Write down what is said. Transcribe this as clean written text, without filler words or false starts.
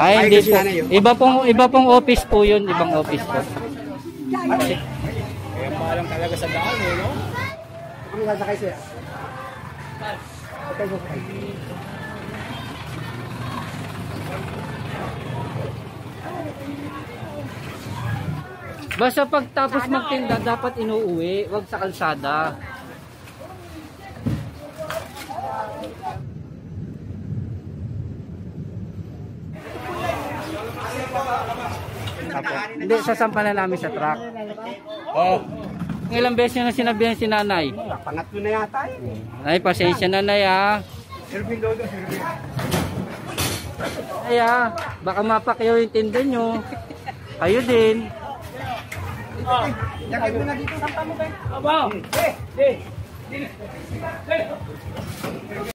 Ay, hindi po. Iba pong office po yun. Ibang office po. Kaya maalam talaga sa daan eh, no? Kami sasakay siya. Okay, okay. Basta pagtapos magtinda, dapat inuuwi. Huwag sa kalsada. Hindi, sasampalan namin sa truck. Oo. Ilang beses na sinabihan si nanay. Pangatlo na yata eh. Nay, pasensya nanay ha. Sirving Dodo, sirving. Ay ha, baka mapakyaw yung tinda nyo. Kayo din. Yakay mo na dito. Sampa mo kayo. Aba!